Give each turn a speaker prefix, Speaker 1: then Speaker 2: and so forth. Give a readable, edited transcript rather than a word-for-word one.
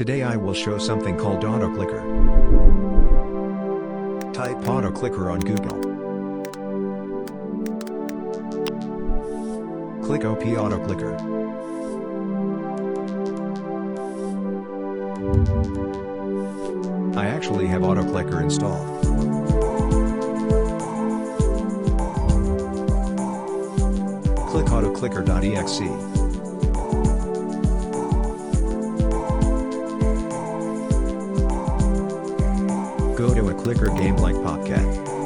Speaker 1: Today I will show something called Autoclicker. Type Autoclicker on Google. Click OP Autoclicker. I actually have Autoclicker installed. Click autoclicker.exe. Go to a clicker game like Popcat.